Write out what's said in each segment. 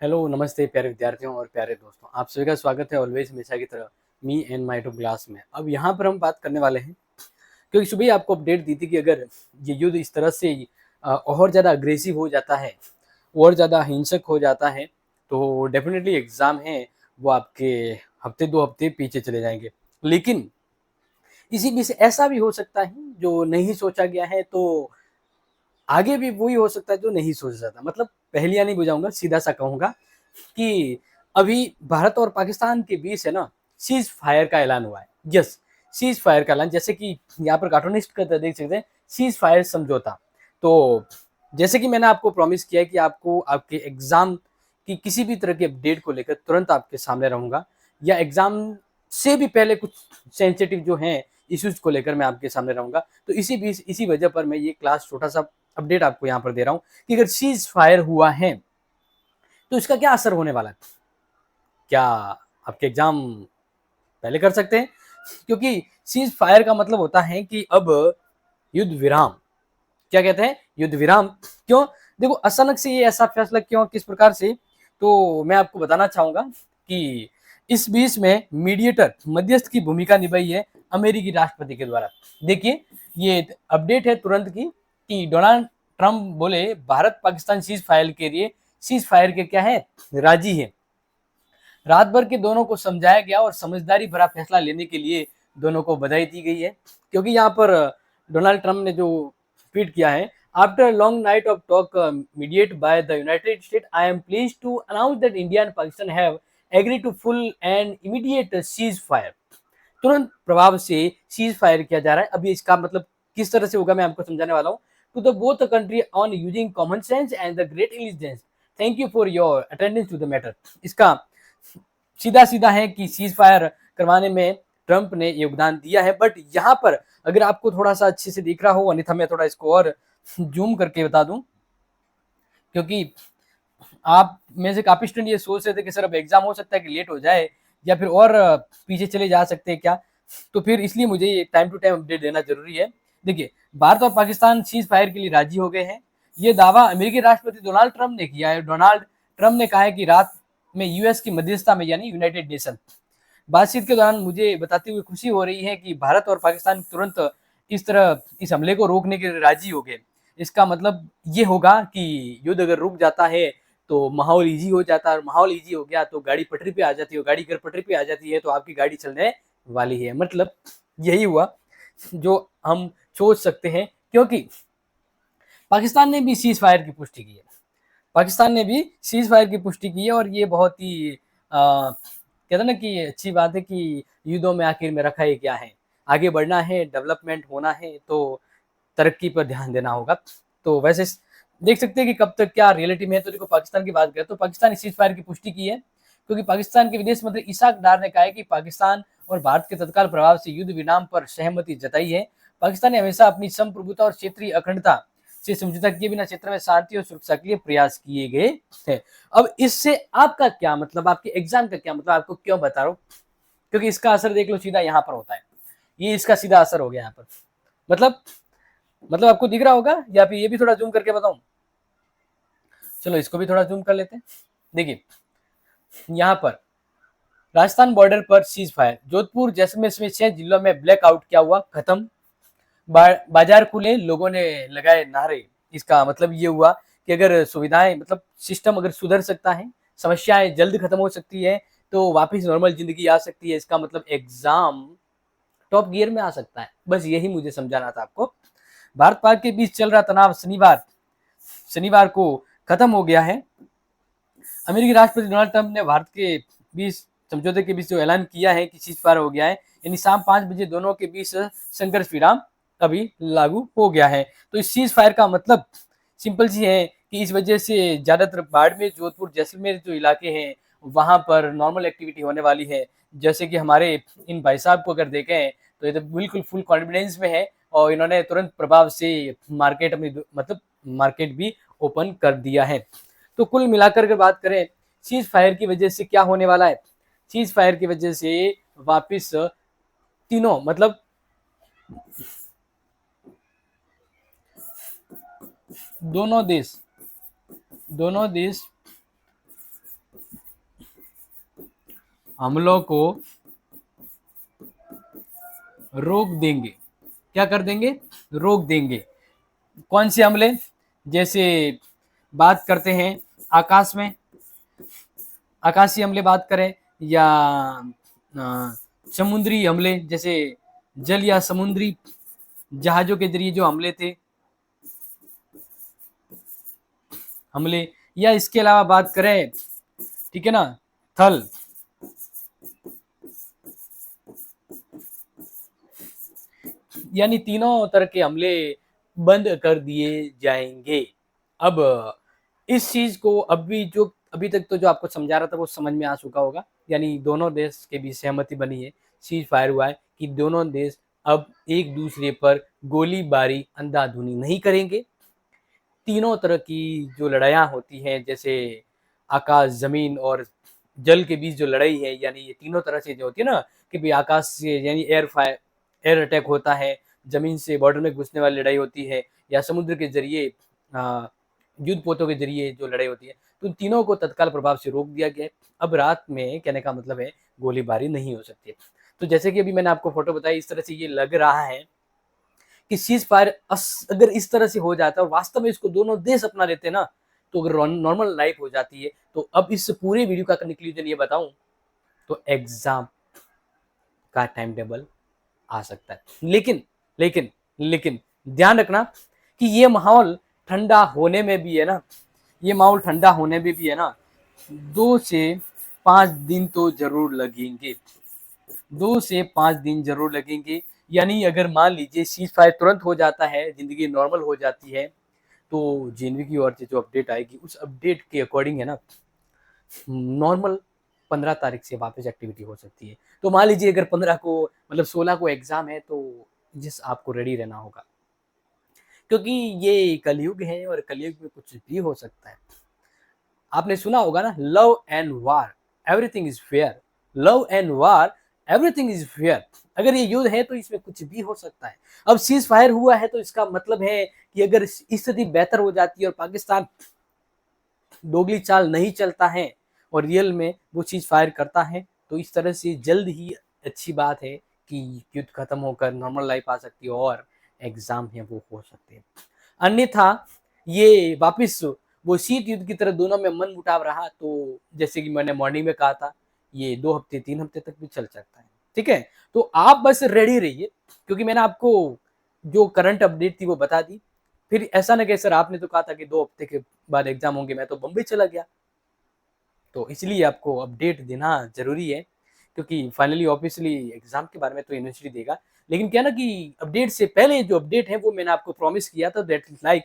Hello नमस्ते प्यारे विद्यार्थियों और प्यारे दोस्तों, आप सभी का स्वागत है ऑलवेज हमेशा की तरह me and my two class में। अब यहाँ पर हम बात करने वाले हैं क्योंकि सुबह ही आपको अपडेट दी थी कि अगर ये युद्ध इस तरह से और ज़्यादा अग्रेसिव हो जाता है और ज़्यादा हिंसक हो जाता है तो डेफिनेटली एग्ज़ाम है वो आपके हफ्ते 2 हफ्ते पीछे चले जाएंगे। लेकिन इसी बीच ऐसा भी हो सकता है जो नहीं सोचा गया है, तो आगे भी वही हो सकता है जो नहीं सोचा जाता। मतलब पहेलियां नहीं बुझाऊंगा, सीधा सा कहूंगा कि अभी भारत और पाकिस्तान के बीच है ना, सीज फायर का ऐलान हुआ है। यस, सीज फायर का ऐलान, जैसे कि यहाँ पर कार्टूनिस्ट का देख सकते हैं, सीज फायर समझौता। तो जैसे कि मैंने आपको प्रॉमिस किया है कि आपको आपके एग्जाम की किसी भी तरह के अपडेट को लेकर तुरंत आपके सामने रहूंगा, या एग्जाम से भी पहले कुछ सेंसिटिव जो हैं इश्यूज को लेकर मैं आपके सामने रहूंगा। तो इसी बीच इसी वजह पर मैं ये क्लास छोटा सा अपडेट आपको यहाँ पर दे रहा हूँ कि अगर सीज फायर हुआ है तो इसका क्या असर होने वाला है। क्या आपके एग्जाम पहले कर सकते हैं, क्योंकि सीज फायर का मतलब होता है कि अब युद्ध विराम। क्या कहते हैं? युद्ध विराम। क्यों? देखो, अचानक से ये ऐसा फैसला क्यों, किस प्रकार से, तो मैं आपको बताना चाहूंगा कि इस बीच में मीडिएटर मध्यस्थ की भूमिका निभाई है अमेरिकी राष्ट्रपति के द्वारा। देखिए, ये अपडेट है तुरंत की कि डोनाल्ड ट्रंप बोले भारत पाकिस्तान सीज फायर के क्या है, राजी है। रात भर के दोनों को समझाया गया और समझदारी भरा फैसला लेने के लिए दोनों को बधाई दी गई है। क्योंकि यहाँ पर डोनाल्ड ट्रंप ने जो ट्वीट किया है, after long night of talk mediated by the United State, I am pleased to announce that India and Pakistan have agree to full and immediate ceasefire. तुरंत प्रभाव से सीज फायर किया जा रहा है। अभी इसका मतलब किस तरह से होगा मैं आपको समझाने वाला हूँ। To the both country on using common sense and the great intelligence, thank you for your attendance to the matter. इसका सीधा सीधा है कि सीज फायर करवाने में ट्रंप ने योगदान दिया है। बट यहाँ पर अगर आपको थोड़ा सा अच्छे से दिख रहा हो, अन्यथा मैं थोड़ा इसको और जूम करके बता दूं, क्योंकि आप में से काफी स्टूडेंट ये सोच रहे थे कि सर अब एग्जाम हो सकता है कि लेट हो जाए या फिर और पीछे चले जा सकते हैं क्या, तो फिर इसलिए मुझे ये टाइम टू टाइम अपडेट देना जरूरी है। देखिए, भारत और पाकिस्तान सीज फायर के लिए राजी हो गए हैं। ये दावा अमेरिकी राष्ट्रपति डोनाल्ड ट्रंप ने किया है। डोनाल्ड ट्रंप ने कहा है कि रात में यूएस की मध्यस्थता में, यानी यूनाइटेड नेशन बातचीत के दौरान मुझे बताते हुए खुशी हो रही है कि भारत और पाकिस्तान तुरंत इस तरह इस हमले को रोकने के लिए राजी हो गए। इसका मतलब ये होगा कि युद्ध अगर रुक जाता है तो माहौल इजी हो जाता है, और माहौल इजी हो गया तो गाड़ी पटरी पे आ जाती है, गाड़ी अगर पटरी पे आ जाती है तो आपकी गाड़ी चलने वाली है। मतलब यही हुआ जो हम सोच सकते हैं, क्योंकि पाकिस्तान ने भी सीज फायर की पुष्टि की है। पाकिस्तान ने भी सीज फायर की पुष्टि की है, और ये बहुत ही कहते हैं ना कि अच्छी बात है कि युद्धों में आखिर में रखा है क्या है, आगे बढ़ना है, डेवलपमेंट होना है, तो तरक्की पर ध्यान देना होगा। तो वैसे देख सकते हैं कि कब तक क्या रियलिटी में है। तो देखो, पाकिस्तान की बात करें तो पाकिस्तान ने सीज फायर की पुष्टि की है, क्योंकि पाकिस्तान के विदेश मंत्री इसाक डार ने कहा है कि पाकिस्तान और भारत के तत्काल प्रभाव से युद्ध विराम पर सहमति जताई है। पाकिस्तान ने हमेशा अपनी संप्रभुता और क्षेत्रीय अखंडता से समझौता किए बिना क्षेत्र में शांति और सुरक्षा के लिए प्रयास किए गए थे। अब इससे आपका क्या मतलब, आपके एग्जाम का क्या मतलब, आपको क्यों बता रहा हूँ, क्योंकि इसका असर देख लो सीधा यहाँ पर होता है। ये इसका सीधा असर हो गया यहाँ पर। मतलब आपको दिख रहा होगा, या फिर ये भी थोड़ा जूम करके बताऊं? चलो इसको भी थोड़ा जूम कर लेते हैं। देखिए, यहाँ पर राजस्थान बॉर्डर पर सीज फायर, जोधपुर जैसलमेर में 6 जिलों में ब्लैकआउट क्या हुआ, खत्म। बाजार खुले, लोगों ने लगाए नारे। इसका मतलब ये हुआ कि अगर सुविधाएं, मतलब सिस्टम अगर सुधर सकता है, समस्याएं जल्द खत्म हो सकती है, तो वापस नॉर्मल जिंदगी आ सकती है। इसका मतलब एग्जाम टॉप गियर में आ सकता है। बस यही मुझे समझाना था आपको। भारत पाक के बीच चल रहा तनाव शनिवार को खत्म हो गया है। अमेरिकी राष्ट्रपति डोनाल्ड ट्रंप ने भारत के बीच समझौते के बीच जो ऐलान किया है कि सीज फायर हो गया है, यानी शाम 5 बजे दोनों के बीच संघर्ष विराम अभी लागू हो गया है। तो इस सीज फायर का मतलब सिंपल सी है कि इस वजह से ज्यादातर बाड़मेर, जोधपुर, जैसलमेर जो इलाके हैं वहां पर नॉर्मल एक्टिविटी होने वाली है। जैसे कि हमारे इन भाई साहब को अगर देखें तो ये तो बिल्कुल फुल कॉन्फिडेंस में है, और इन्होंने तुरंत प्रभाव से मार्केट अपनी मतलब मार्केट भी ओपन कर दिया है। तो कुल मिलाकर अगर बात करें, सीज फायर की वजह से क्या होने वाला है, सीज फायर की वजह से वापिस तीनों मतलब दोनों देश दोनों देश हमलों को रोक देंगे। क्या कर देंगे? रोक देंगे। कौन से हमले? जैसे बात करते हैं आकाश में, आकाशीय हमले बात करें, या समुद्री हमले, जैसे जल या समुद्री जहाजों के जरिए जो हमले थे, हमले, या इसके अलावा बात करें, ठीक है ना, थल, यानी तीनों तरह के हमले बंद कर दिए जाएंगे। अब इस चीज को अभी तक तो जो आपको समझा रहा था वो समझ में आ चुका होगा। यानी दोनों देश के बीच सहमति बनी है, सीज फायर हुआ है कि दोनों देश अब एक दूसरे पर गोलीबारी अंधाधुनी नहीं करेंगे। तीनों तरह की जो लड़ाइयाँ होती हैं, जैसे आकाश, जमीन और जल के बीच जो लड़ाई है, यानी ये तीनों तरह से जो होती है ना, कि भाई आकाश से यानी एयर अटैक होता है, जमीन से बॉर्डर में घुसने वाली लड़ाई होती है, या समुद्र के जरिए युद्ध पोतों के जरिए जो लड़ाई होती है, तो तीनों को तत्काल प्रभाव से रोक दिया गया है। अब रात में, कहने का मतलब है, गोलीबारी नहीं हो सकती है। तो जैसे कि अभी मैंने आपको फोटो बताई, इस तरह से ये लग रहा है कि सीज फायर अगर इस तरह से हो जाता है और वास्तव में इसको दोनों देश अपना लेते ना, तो अगर नॉर्मल लाइफ हो जाती है। तो अब इस पूरे वीडियो का कंक्लूजन ये बताऊं तो एग्जाम का टाइम टेबल आ सकता है। लेकिन लेकिन लेकिन ध्यान रखना कि ये माहौल ठंडा होने में भी है ना, ये माहौल ठंडा होने में भी है ना, 2 से 5 दिन तो जरूर लगेंगे। 2 से 5 दिन जरूर लगेंगे। यानी अगर मान लीजिए सीज फायर तुरंत हो जाता है, जिंदगी नॉर्मल हो जाती है, तो जेएनवी की ओर से जो अपडेट आएगी उस अपडेट के अकॉर्डिंग है ना, नॉर्मल 15 तारीख से वापस एक्टिविटी हो सकती है। तो मान लीजिए अगर 15 को, मतलब 16 को एग्जाम है, तो जिस आपको रेडी रहना होगा, क्योंकि ये कलयुग है और कलयुग में कुछ भी हो सकता है। आपने सुना होगा ना, love and war everything is fair, love and war everything is fair. अगर ये युद्ध है तो इसमें कुछ भी हो सकता है। अब सीज फायर हुआ है तो इसका मतलब है कि अगर स्थिति बेहतर हो जाती है और पाकिस्तान दोगली चाल नहीं चलता है और रियल में वो चीज फायर करता है, तो इस तरह से जल्द ही अच्छी बात है कि युद्ध खत्म होकर नॉर्मल लाइफ आ सकती है और एग्जाम है वो हो सकते हैं। अन्यथा ये वापिस वो शीत युद्ध की तरह दोनों में मन मुटाव रहा, तो जैसे कि मैंने मॉर्निंग में कहा था, ये 2 हफ्ते 3 हफ्ते तक भी चल सकता है। ठीक है, तो आप बस रेडी रहिए, क्योंकि मैंने आपको जो करंट अपडेट थी वो बता दी। फिर ऐसा ना कि सर आपने तो कहा था कि 2 हफ्ते के बाद एग्जाम होंगे, मैं तो बम्बई चला गया। तो इसलिए आपको अपडेट देना जरूरी है, क्योंकि फाइनली ऑब्वियसली एग्जाम के बारे में तो यूनिवर्सिटी देगा, लेकिन क्या ना कि अपडेट से पहले जो अपडेट है वो मैंने आपको प्रॉमिस किया था, that like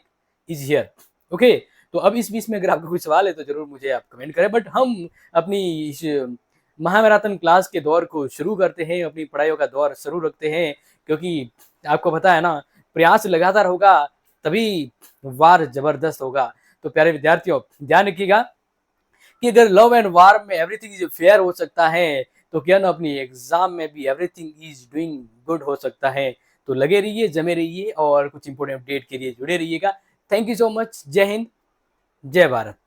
is here. Okay, तो अब इस बीच में अगर आपको कोई सवाल है तो जरूर मुझे आप कमेंट करें। बट हम अपनी इस महामैराथन क्लास के दौर को शुरू करते हैं, अपनी पढ़ाइयों का दौर शुरू रखते हैं, क्योंकि आपको पता है ना, प्रयास लगातार होगा तभी वार जबरदस्त होगा। तो प्यारे विद्यार्थियों, ध्यान रखिएगा कि अगर लव एंड वार में एवरीथिंग इज फेयर हो सकता है, तो क्या ना अपनी एग्जाम में भी एवरीथिंग इज डूइंग गुड हो सकता है। तो लगे रहिए, जमे रहिए और कुछ इंपोर्टेंट अपडेट के लिए जुड़े रहिएगा। Thank you so much. जय हिंद, जय भारत।